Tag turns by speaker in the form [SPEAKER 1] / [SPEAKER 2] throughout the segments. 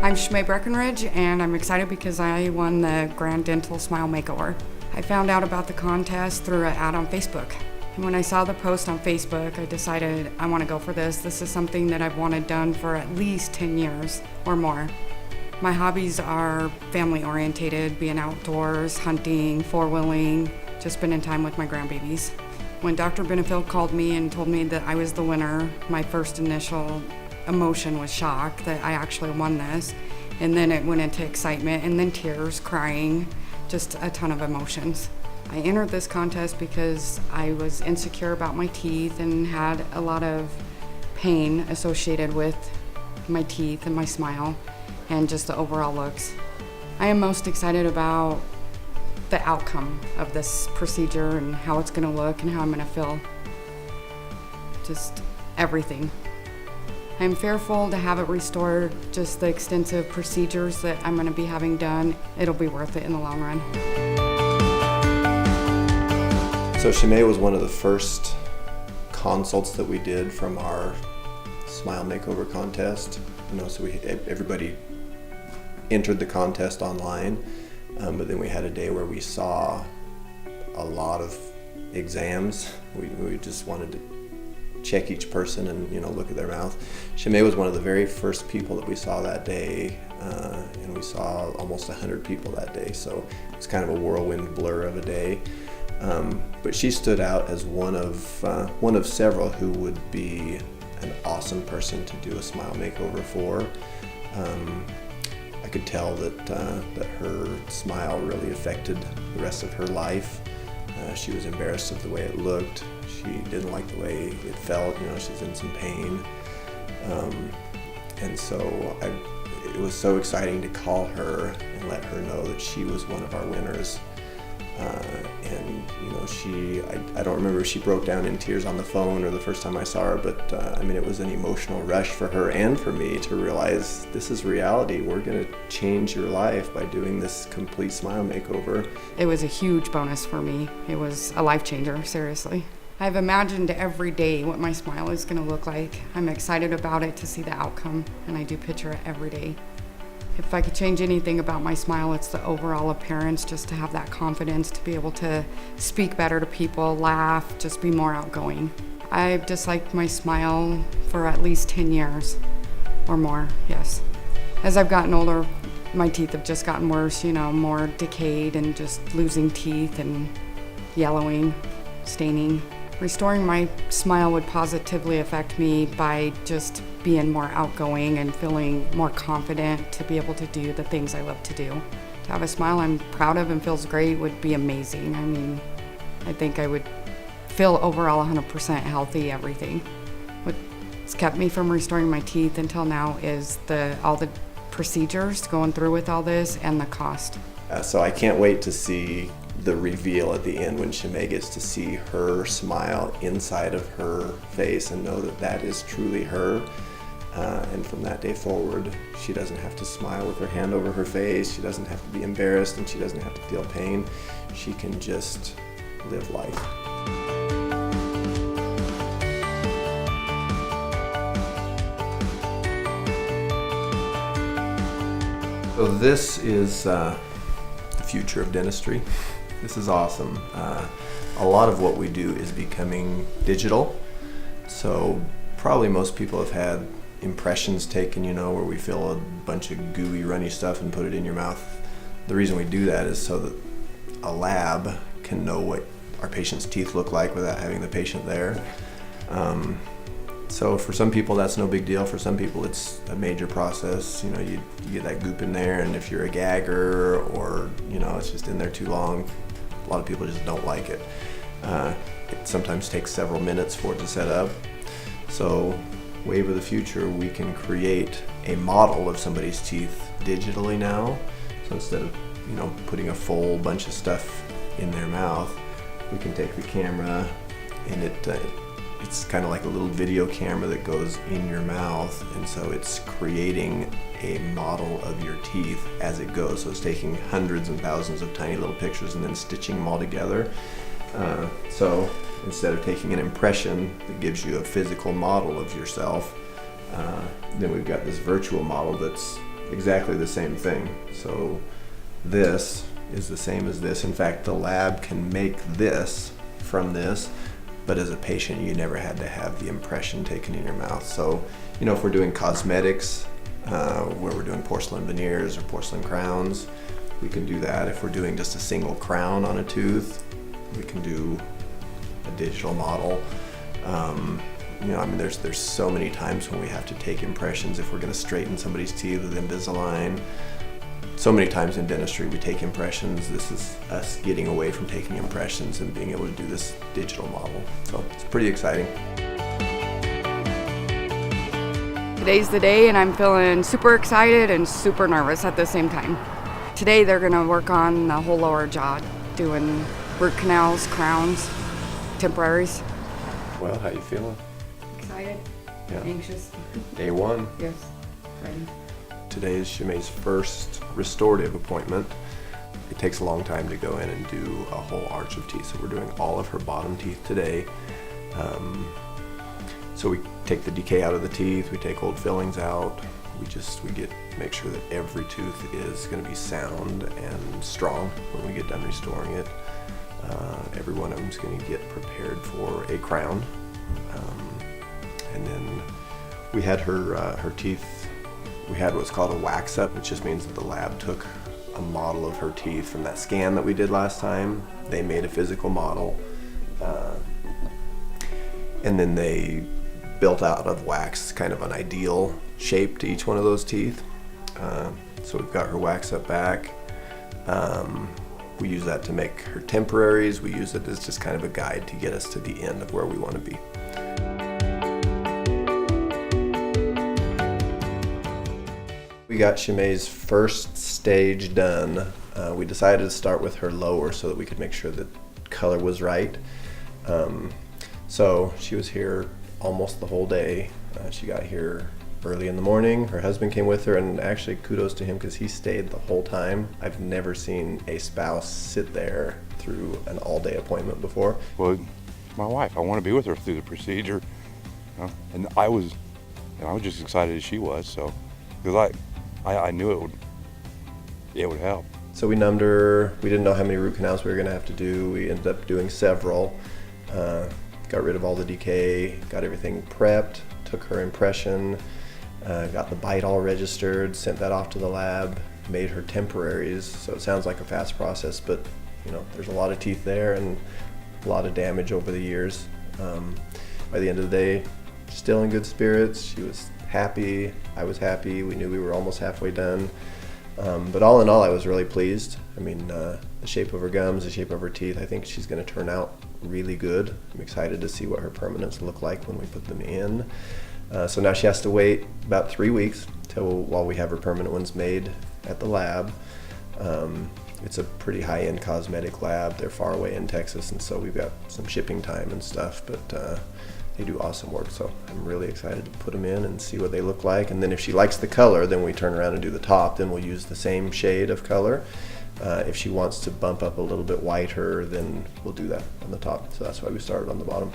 [SPEAKER 1] I'm Shimei Breckenridge, and I'm excited because I won the Grand Dental Smile Makeover. I found out about the contest through an ad on Facebook. And when I saw the post on Facebook, I decided I want to go for this. This is something that I've wanted done for at least 10 years or more. My hobbies are family orientated, being outdoors, hunting, four-wheeling, just spending time with my grandbabies. When Dr. Benefield called me and told me that I was the winner, my first initial emotion was shock that I actually won this. And then it went into excitement and then tears, crying, just a ton of emotions. I entered this contest because I was insecure about my teeth and had a lot of pain associated with my teeth and my smile and just the overall looks. I am most excited about the outcome of this procedure and how it's gonna look and how I'm gonna feel. Just everything. I'm fearful to have it restored, just the extensive procedures that I'm gonna be having done. It'll be worth it in the long run.
[SPEAKER 2] So Shimei was one of the first consults that we did from our Smile Makeover contest. So everybody entered the contest online, but then we had a day where we saw a lot of exams. We just wanted to check each person and look at their mouth. Shimei was one of the very first people that we saw that day, and we saw almost 100 people that day, so it's kind of a whirlwind blur of a day. But she stood out as one of several who would be an awesome person to do a smile makeover for. I could tell that her smile really affected the rest of her life. She was embarrassed of the way it looked. She didn't like the way it felt. She's in some pain. And so it was so exciting to call her and let her know that she was one of our winners. I don't remember if she broke down in tears on the phone or the first time I saw her, but it was an emotional rush for her and for me to realize this is reality. We're going to change your life by doing this complete smile makeover.
[SPEAKER 1] It was a huge bonus for me. It was a life changer, seriously. I've imagined every day what my smile is going to look like. I'm excited about it to see the outcome, and I do picture it every day. If I could change anything about my smile, it's the overall appearance, just to have that confidence, to be able to speak better to people, laugh, just be more outgoing. I've disliked my smile for at least 10 years or more, yes. As I've gotten older, my teeth have just gotten worse, more decayed and just losing teeth and yellowing, staining. Restoring my smile would positively affect me by just being more outgoing and feeling more confident to be able to do the things I love to do. To have a smile I'm proud of and feels great would be amazing. I think I would feel overall 100% healthy, everything. What's kept me from restoring my teeth until now is all the procedures going through with all this and the cost.
[SPEAKER 2] So I can't wait to see the reveal at the end when Shimei gets to see her smile inside of her face and know that that is truly her. And from that day forward, she doesn't have to smile with her hand over her face, she doesn't have to be embarrassed, and she doesn't have to feel pain. She can just live life. So this is the future of dentistry. This is awesome. A lot of what we do is becoming digital. So probably most people have had impressions taken, where we fill a bunch of gooey, runny stuff and put it in your mouth. The reason we do that is so that a lab can know what our patient's teeth look like without having the patient there. So for some people that's no big deal. For some people it's a major process. You get that goop in there, and if you're a gagger or it's just in there too long, a lot of people just don't like it. It sometimes takes several minutes for it to set up. So Wave of the Future, we can create a model of somebody's teeth digitally now. So instead of putting a full bunch of stuff in their mouth, we can take the camera and it's kind of like a little video camera that goes in your mouth, and so it's creating a model of your teeth as it goes. So it's taking hundreds and thousands of tiny little pictures and then stitching them all together. So instead of taking an impression that gives you a physical model of yourself, then we've got this virtual model that's exactly the same thing. So this is the same as this. In fact, the lab can make this from this, but as a patient, you never had to have the impression taken in your mouth. So, you know, if we're doing cosmetics, where we're doing porcelain veneers or porcelain crowns, we can do that. If we're doing just a single crown on a tooth, we can do a digital model. You know, I mean, there's so many times when we have to take impressions if we're going to straighten somebody's teeth with Invisalign. So many times in dentistry we take impressions. This is us getting away from taking impressions and being able to do this digital model. So it's pretty exciting.
[SPEAKER 1] Today's the day, and I'm feeling super excited and super nervous at the same time. Today they're gonna work on the whole lower jaw, doing root canals, crowns, temporaries.
[SPEAKER 3] Well, how you feeling?
[SPEAKER 1] Excited?
[SPEAKER 3] Yeah.
[SPEAKER 1] Anxious?
[SPEAKER 3] Day one.
[SPEAKER 1] Yes. Ready.
[SPEAKER 2] Today is Shimei's first restorative appointment. It takes a long time to go in and do a whole arch of teeth. So we're doing all of her bottom teeth today. So we take the decay out of the teeth, we take old fillings out. We make sure that every tooth is going to be sound and strong when we get done restoring it. Every one of them is going to get prepared for a crown. And then we had her teeth. We had what's called a wax up, which just means that the lab took a model of her teeth from that scan that we did last time. They made a physical model, and then they built out of wax kind of an ideal shape to each one of those teeth. So we've got her wax up back. We use that to make her temporaries. We use it as just kind of a guide to get us to the end of where we want to be. We got Shimei's first stage done. We decided to start with her lower so that we could make sure that color was right. So she was here almost the whole day. She got here early in the morning. Her husband came with her, and actually kudos to him because he stayed the whole time. I've never seen a spouse sit there through an all-day appointment before.
[SPEAKER 3] Well, my wife, I want to be with her through the procedure, you know? And I was just excited as she was. So, because I knew it would help.
[SPEAKER 2] So we numbed her. We didn't know how many root canals we were going to have to do. We ended up doing several. Got rid of all the decay, got everything prepped, took her impression, got the bite all registered, sent that off to the lab, made her temporaries. So it sounds like a fast process, but you know, there's a lot of teeth there and a lot of damage over the years. By the end of the day, still in good spirits. She was happy, I was happy. We knew we were almost halfway done. But all in all, I was really pleased. I mean, the shape of her gums, the shape of her teeth, I think she's going to turn out really good. I'm excited to see what her permanents look like when we put them in. So now she has to wait about 3 weeks while we have her permanent ones made at the lab. It's a pretty high-end cosmetic lab. They're far away in Texas, and so we've got some shipping time and stuff, but they do awesome work. So I'm really excited to put them in and see what they look like. And then if she likes the color, then we turn around and do the top. Then we'll use the same shade of color. If she wants to bump up a little bit whiter, then we'll do that on the top. So that's why we started on the bottom.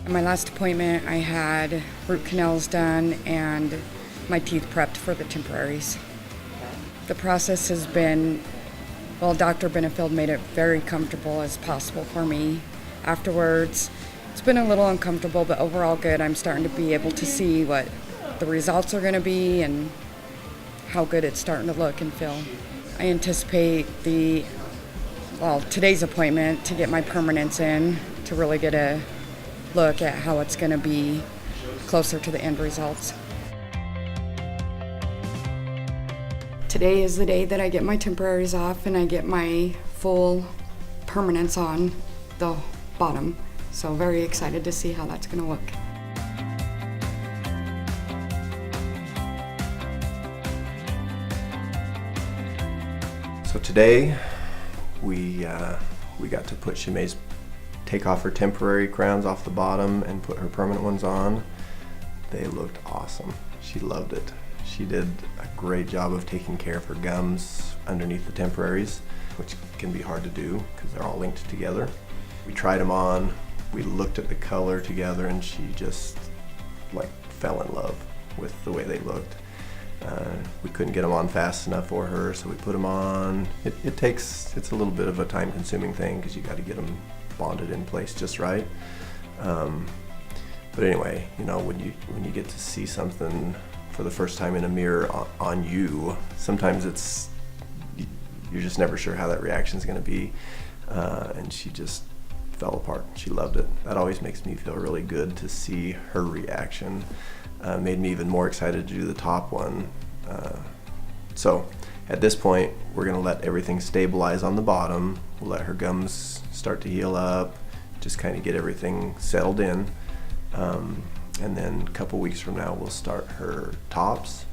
[SPEAKER 1] At my last appointment, I had root canals done and my teeth prepped for the temporaries. The process has been, well, Dr. Benefield made it very comfortable as possible for me. Afterwards, it's been a little uncomfortable, but overall good. I'm starting to be able to see what the results are going to be and how good it's starting to look and feel. I anticipate today's appointment to get my permanents in to really get a look at how it's going to be closer to the end results. Today is the day that I get my temporaries off and I get my full permanents on the bottom. So very excited to see how that's going to look.
[SPEAKER 2] So today we got to put Shimei's, take off her temporary crowns off the bottom and put her permanent ones on. They looked awesome. She loved it. She did a great job of taking care of her gums underneath the temporaries, which can be hard to do because they're all linked together. We tried them on, we looked at the color together, and she just fell in love. with the way they looked. We couldn't get them on fast enough for her, so we put them on. It's a little bit of a time-consuming thing because you got to get them bonded in place just right. But anyway, you know, when you get to see something for the first time in a mirror on you, sometimes you're just never sure how that reaction is going to be. And she just fell apart. She loved it. That always makes me feel really good to see her reaction. Made me even more excited to do the top one. So at this point, we're going to let everything stabilize on the bottom. We'll let her gums start to heal up, just kind of get everything settled in. And then a couple weeks from now, we'll start her tops.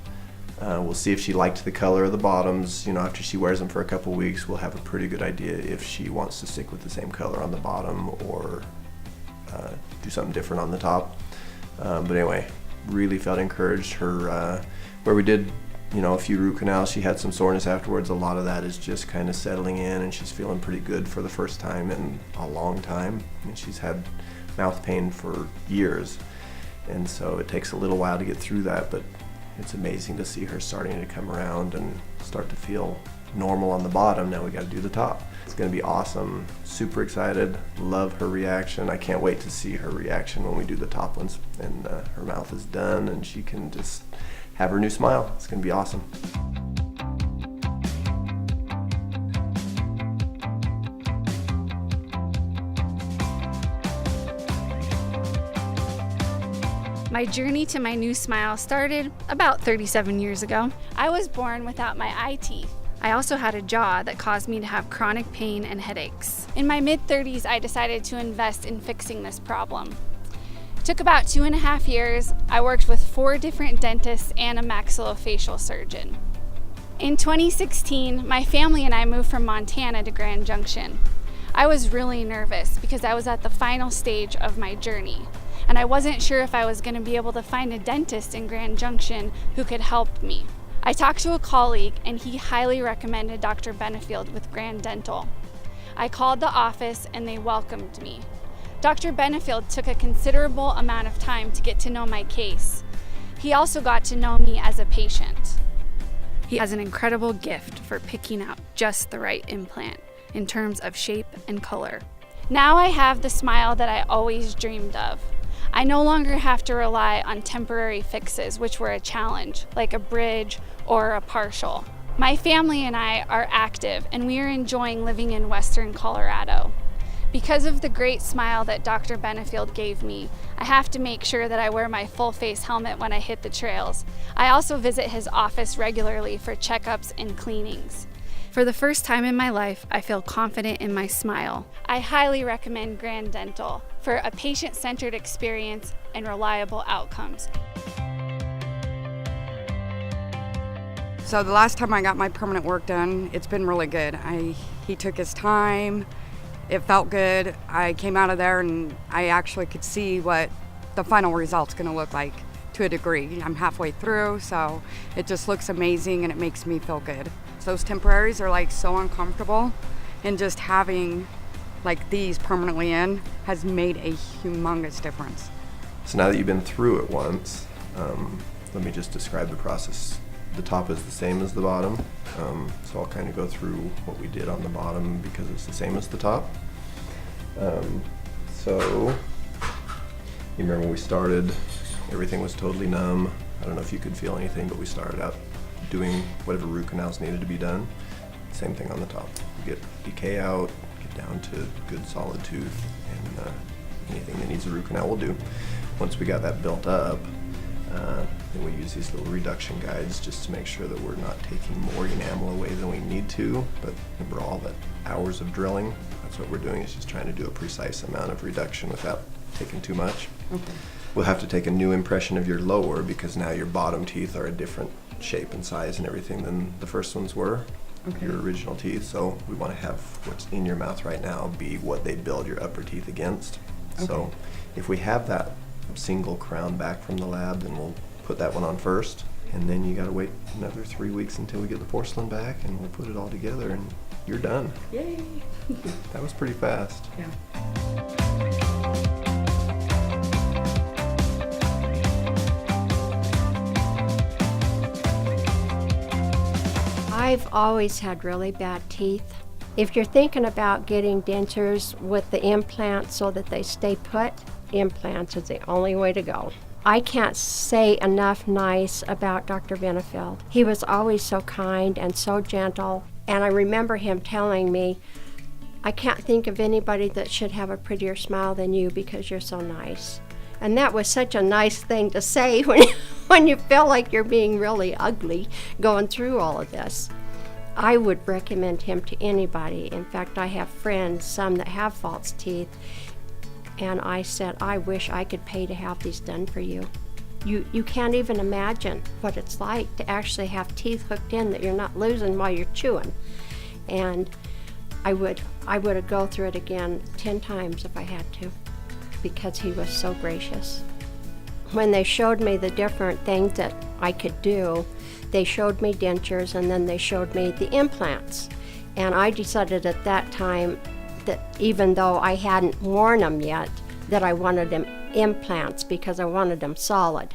[SPEAKER 2] We'll see if she liked the color of the bottoms. You know, after she wears them for a couple weeks, we'll have a pretty good idea if she wants to stick with the same color on the bottom or do something different on the top. But anyway, really felt encouraged. Her, where we did, you know, a few root canals, she had some soreness afterwards. A lot of that is just kind of settling in, and she's feeling pretty good for the first time in a long time. And she's had mouth pain for years, and so it takes a little while to get through that, but it's amazing to see her starting to come around and start to feel normal on the bottom. Now we got to do the top. It's going to be awesome. Super excited. Love her reaction. I can't wait to see her reaction when we do the top ones and her mouth is done and she can just have her new smile. It's going to be awesome.
[SPEAKER 4] My journey to my new smile started about 37 years ago. I was born without my eye teeth. I also had a jaw that caused me to have chronic pain and headaches. In my mid-30s, I decided to invest in fixing this problem. It took about 2.5 years. I worked with 4 different dentists and a maxillofacial surgeon. In 2016, my family and I moved from Montana to Grand Junction. I was really nervous because I was at the final stage of my journey, and I wasn't sure if I was going to be able to find a dentist in Grand Junction who could help me. I talked to a colleague and he highly recommended Dr. Benefield with Grand Dental. I called the office and they welcomed me. Dr. Benefield took a considerable amount of time to get to know my case. He also got to know me as a patient. He has an incredible gift for picking out just the right implant in terms of shape and color. Now I have the smile that I always dreamed of. I no longer have to rely on temporary fixes, which were a challenge, like a bridge or a partial. My family and I are active, and we are enjoying living in Western Colorado. Because of the great smile that Dr. Benefield gave me, I have to make sure that I wear my full face helmet when I hit the trails. I also visit his office regularly for checkups and cleanings. For the first time in my life, I feel confident in my smile. I highly recommend Grand Dental for a patient-centered experience and reliable outcomes.
[SPEAKER 1] So the last time I got my permanent work done, it's been really good. He took his time. It felt good. I came out of there and I actually could see what the final result's gonna look like to a degree. I'm halfway through, so it just looks amazing and it makes me feel good. Those temporaries are like so uncomfortable, and just having like these permanently in has made a humongous difference.
[SPEAKER 2] So now that you've been through it once, let me just describe the process. The top is the same as the bottom, so I'll kind of go through what we did on the bottom because it's the same as the top. So you remember when we started, everything was totally numb. I don't know if you could feel anything, but we started out doing whatever root canals needed to be done. Same thing on the top. We get decay out, get down to good solid tooth, and anything that needs a root canal will do. Once we got that built up, then we use these little reduction guides just to make sure that we're not taking more enamel away than we need to. But remember, all the hours of drilling, that's what we're doing, is just trying to do a precise amount of reduction without taking too much.
[SPEAKER 1] Okay.
[SPEAKER 2] We'll have to take a new impression of your lower because now your bottom teeth are a different shape and size and everything than the first ones were,
[SPEAKER 1] Okay.
[SPEAKER 2] your original teeth. So we want to have what's in your mouth right now be what they build your upper teeth against. So
[SPEAKER 1] Okay.
[SPEAKER 2] if we have that single crown back from the lab, then we'll put that one on first, and then you got to wait another 3 weeks until we get the porcelain back, and we'll put it all together and you're done.
[SPEAKER 1] Yay!
[SPEAKER 2] That was pretty fast.
[SPEAKER 1] Yeah.
[SPEAKER 5] I've always had really bad teeth. If you're thinking about getting dentures with the implants so that they stay put, implants is the only way to go. I can't say enough nice about Dr. Benefield. He was always so kind and so gentle, and I remember him telling me, I can't think of anybody that should have a prettier smile than you because you're so nice. And that was such a nice thing to say when you feel like you're being really ugly going through all of this. I would recommend him to anybody. In fact, I have friends, some that have false teeth, and I said, I wish I could pay to have these done for you. You can't even imagine what it's like to actually have teeth hooked in that you're not losing while you're chewing. And I would go through it again 10 times if I had to, because he was so gracious. When they showed me the different things that I could do, they showed me dentures and then they showed me the implants. And I decided at that time that even though I hadn't worn them yet, that I wanted them implants because I wanted them solid.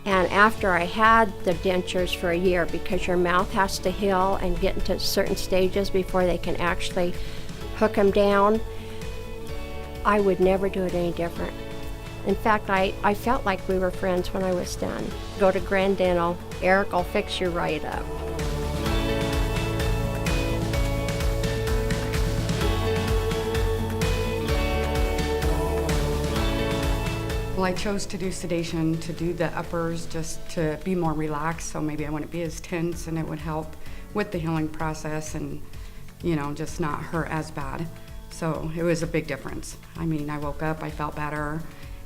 [SPEAKER 5] And after I had the dentures for a year, because your mouth has to heal and get into certain stages before they can actually hook them down, I would never do it any different. In fact, I felt like we were friends when I was done. Go to Grand Dental, Eric will fix you right up.
[SPEAKER 1] Well, I chose to do sedation, to do the uppers, just to be more relaxed, so maybe I wouldn't be as tense and it would help with the healing process and, just not hurt as bad. So it was a big difference. I mean, I woke up, I felt better,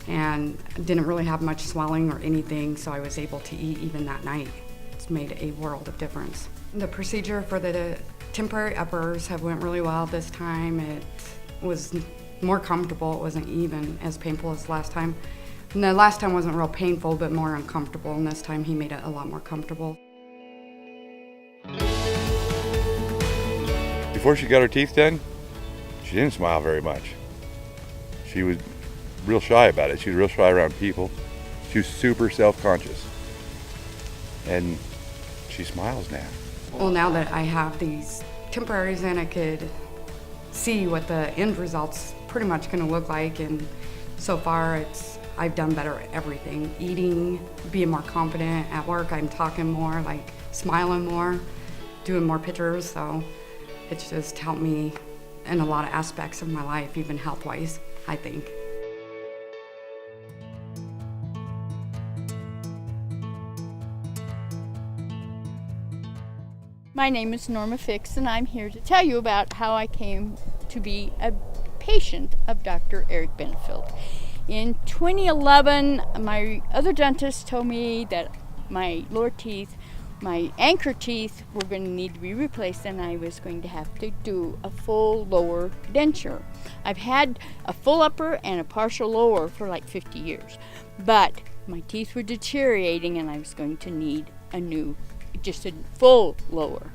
[SPEAKER 1] and didn't really have much swelling or anything, so I was able to eat even that night. It's made a world of difference. The procedure for the temporary uppers have went really well this time. It was more comfortable. It wasn't even as painful as last time. And the last time wasn't real painful, but more uncomfortable, and this time he made it a lot more comfortable.
[SPEAKER 3] Before she got her teeth done, she didn't smile very much. She was real shy about it. She was real shy around people. She was super self-conscious. And she smiles now.
[SPEAKER 1] Well, now that I have these temporaries in, I could see what the end result's pretty much gonna look like, and so far I've done better at everything. Eating, being more confident at work, I'm talking more, like smiling more, doing more pictures, so it's just helped me in a lot of aspects of my life, even health-wise, I think.
[SPEAKER 6] My name is Norma Fix, and I'm here to tell you about how I came to be a patient of Dr. Eric Benefield. In 2011, my other dentist told me that my lower teeth, my anchor teeth, were going to need to be replaced, and I was going to have to do a full lower denture. I've had a full upper and a partial lower for like 50 years, but my teeth were deteriorating and I was going to need just a full lower.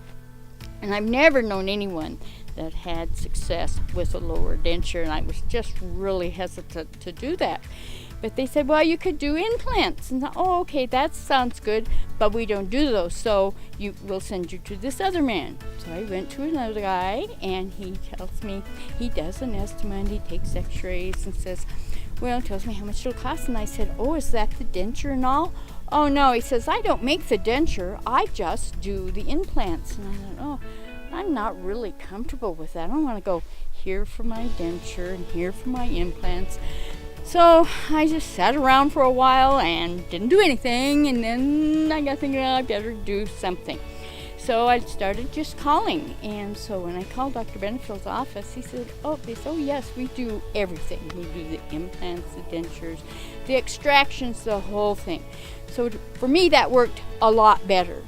[SPEAKER 6] And I've never known anyone that had success with a lower denture, and I was just really hesitant to do that. But they said, well, you could do implants. And I thought, oh, okay, that sounds good, but we don't do those, so we'll send you to this other man. So I went to another guy, and he tells me, he does an estimate, he takes x-rays and says, well, tells me how much it'll cost. And I said, oh, is that the denture and all? Oh, no, he says, I don't make the denture, I just do the implants. And I thought, oh, I'm not really comfortable with that. I don't want to go here for my denture and here for my implants. So I just sat around for a while and didn't do anything, and then I got thinking, I better do something. So I started just calling, and so when I called Dr. Benefield's office, they said, oh, yes, we do everything. We do the implants, the dentures, the extractions, the whole thing. So for me, that worked a lot better.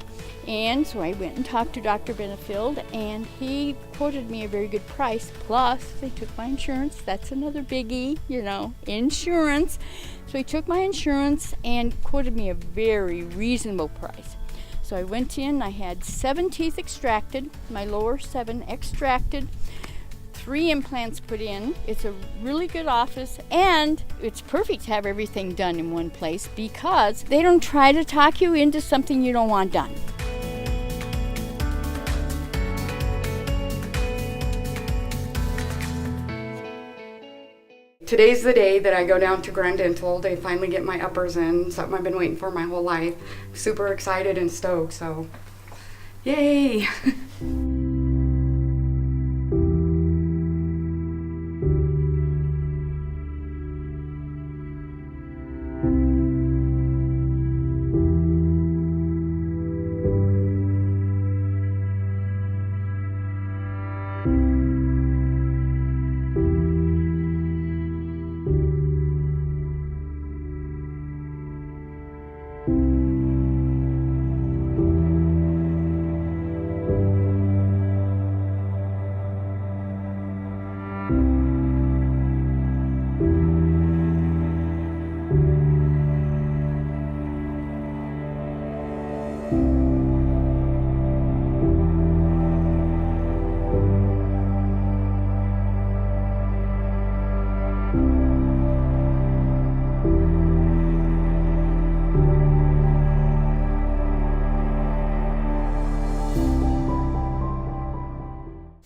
[SPEAKER 6] And so I went and talked to Dr. Benefield, and he quoted me a very good price. Plus, they took my insurance. That's another biggie, insurance. So he took my insurance and quoted me a very reasonable price. So I went in, I had 7 teeth extracted, my lower 7 extracted, 3 implants put in. It's a really good office, and it's perfect to have everything done in one place because they don't try to talk you into something you don't want done.
[SPEAKER 1] Today's the day that I go down to Grand Dental to finally get my uppers in, something I've been waiting for my whole life. Super excited and stoked, so yay!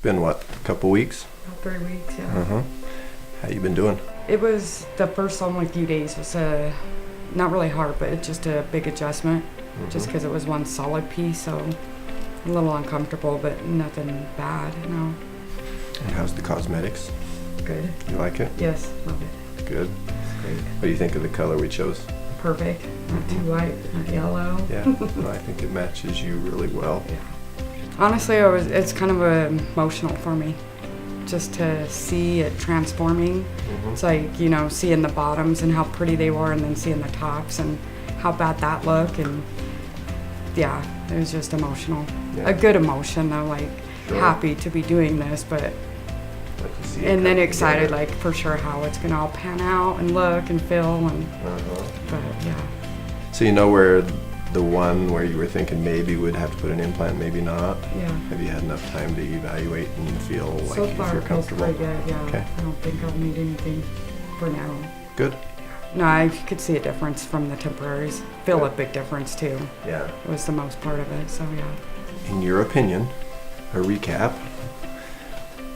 [SPEAKER 2] Been what, a couple weeks?
[SPEAKER 1] About 3 weeks, yeah.
[SPEAKER 2] How you been doing?
[SPEAKER 1] It was the first only few days was not really hard, but it's just a big adjustment, just because it was one solid piece, so a little uncomfortable, but nothing bad, no.
[SPEAKER 2] And how's the cosmetics?
[SPEAKER 1] Good.
[SPEAKER 2] You like it?
[SPEAKER 1] Yes, love it.
[SPEAKER 2] Good.
[SPEAKER 1] Great.
[SPEAKER 2] What do you think of the color we chose?
[SPEAKER 1] Perfect. Not too white, not yellow.
[SPEAKER 2] Yeah, no, I think it matches you really well.
[SPEAKER 1] Yeah. Honestly, it's kind of emotional for me, just to see it transforming. It's like, you know, seeing the bottoms and how pretty they were, and then seeing the tops and how bad that looked, and yeah, it was just emotional.
[SPEAKER 2] Yeah.
[SPEAKER 1] A good emotion though, like
[SPEAKER 2] Sure.
[SPEAKER 1] happy to be doing this, but
[SPEAKER 2] Like to see it
[SPEAKER 1] and then
[SPEAKER 2] come
[SPEAKER 1] excited,
[SPEAKER 2] together.
[SPEAKER 1] like for sure how it's gonna all pan out and look and feel, and but yeah.
[SPEAKER 2] So you know where the one where you were thinking maybe would have to put an implant, maybe not?
[SPEAKER 1] Yeah.
[SPEAKER 2] Have you had enough time to evaluate and feel like
[SPEAKER 1] So
[SPEAKER 2] you
[SPEAKER 1] far,
[SPEAKER 2] feel
[SPEAKER 1] it feels
[SPEAKER 2] comfortable?
[SPEAKER 1] pretty good. Yeah.
[SPEAKER 2] Okay.
[SPEAKER 1] I don't think I'll need anything for now.
[SPEAKER 2] Good.
[SPEAKER 1] No, I could see a difference from the temporaries. Feel a
[SPEAKER 2] Good.
[SPEAKER 1] big difference too.
[SPEAKER 2] Yeah.
[SPEAKER 1] It was the most part of it, so yeah.
[SPEAKER 2] In your opinion, a recap,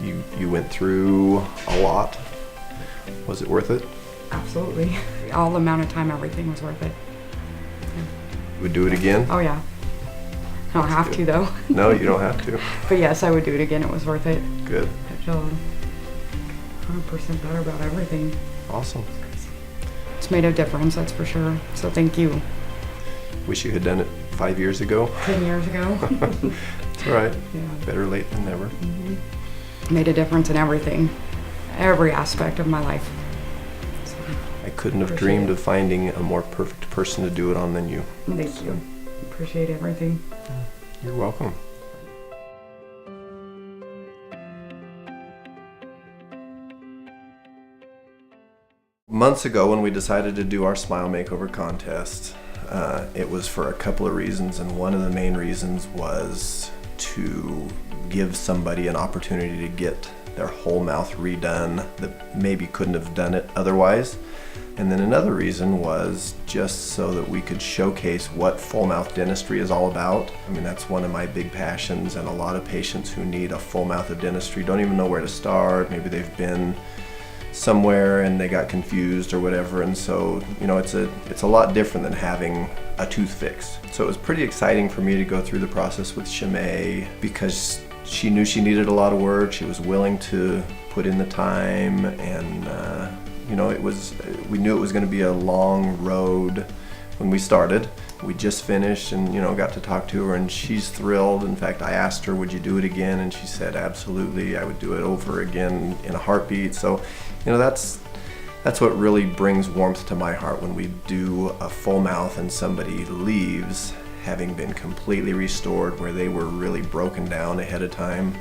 [SPEAKER 2] you went through a lot. Was it worth it?
[SPEAKER 1] Absolutely. All the amount of time, everything was worth it.
[SPEAKER 2] Would do it again?
[SPEAKER 1] Oh yeah. I don't have to though.
[SPEAKER 2] No, you don't have to.
[SPEAKER 1] But yes, I would do it again. It was worth it.
[SPEAKER 2] Good.
[SPEAKER 1] I feel 100% better about everything.
[SPEAKER 2] Awesome.
[SPEAKER 1] It's made a difference, that's for sure. So thank you.
[SPEAKER 2] Wish you had done it 5 years ago.
[SPEAKER 1] 10 years ago.
[SPEAKER 2] It's all right.
[SPEAKER 1] Yeah.
[SPEAKER 2] Better late than never.
[SPEAKER 1] Made a difference in everything. Every aspect of my life. So,
[SPEAKER 2] I couldn't have
[SPEAKER 1] Appreciate
[SPEAKER 2] dreamed
[SPEAKER 1] it.
[SPEAKER 2] of finding a more perfect person to do it on than you.
[SPEAKER 1] thank you. Appreciate everything.
[SPEAKER 2] You're welcome. Months ago, when we decided to do our Smile Makeover contest, it was for a couple of reasons, and one of the main reasons was to give somebody an opportunity to get their whole mouth redone that maybe couldn't have done it otherwise. And then another reason was just so that we could showcase what full mouth dentistry is all about. I mean, that's one of my big passions, and a lot of patients who need a full mouth of dentistry don't even know where to start. Maybe they've been somewhere and they got confused or whatever, and so, you know, it's a lot different than having a tooth fix. So it was pretty exciting for me to go through the process with Shamay, because she knew she needed a lot of work. She was willing to put in the time, and you know, we knew it was going to be a long road when we started. We just finished and, you know, got to talk to her, and she's thrilled. In fact, I asked her, would you do it again? And she said, absolutely, I would do it over again in a heartbeat. So, you know, that's what really brings warmth to my heart when we do a full mouth and somebody leaves having been completely restored, where they were really broken down ahead of time,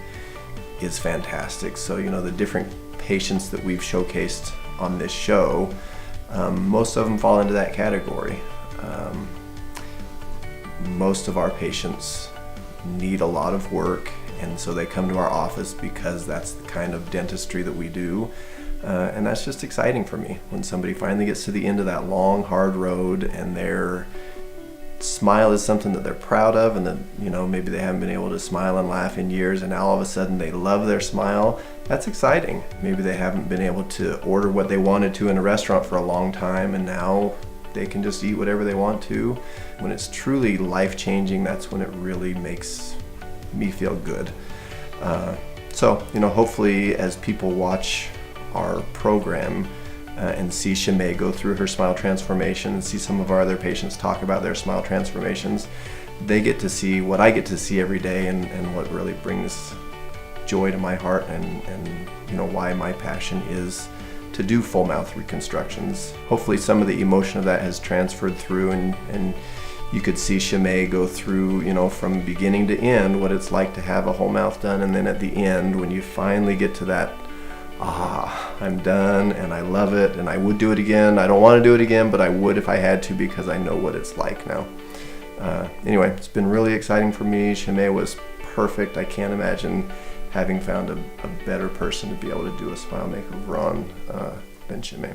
[SPEAKER 2] is fantastic. So, you know, the different patients that we've showcased on this show, most of them fall into that category. Most of our patients need a lot of work, and so they come to our office because that's the kind of dentistry that we do. And that's just exciting for me when somebody finally gets to the end of that long, hard road and they're smile is something that they're proud of, and that, you know, maybe they haven't been able to smile and laugh in years, and now all of a sudden they love their smile. That's exciting. Maybe they haven't been able to order what they wanted to in a restaurant for a long time, and now they can just eat whatever they want to. When it's truly life-changing, that's when it really makes me feel good. So, you know, hopefully as people watch our program and see Shimei go through her smile transformation and see some of our other patients talk about their smile transformations, they get to see what I get to see every day, and what really brings joy to my heart, and you know, why my passion is to do full mouth reconstructions. Hopefully some of the emotion of that has transferred through, and you could see Shimei go through, you know, from beginning to end, what it's like to have a whole mouth done, and then at the end, when you finally get to that, I'm done and I love it and I would do it again. I don't want to do it again, but I would if I had to, because I know what it's like now. Anyway, it's been really exciting for me. Shimei was perfect. I can't imagine having found a better person to be able to do a smile makeover on than Shimei.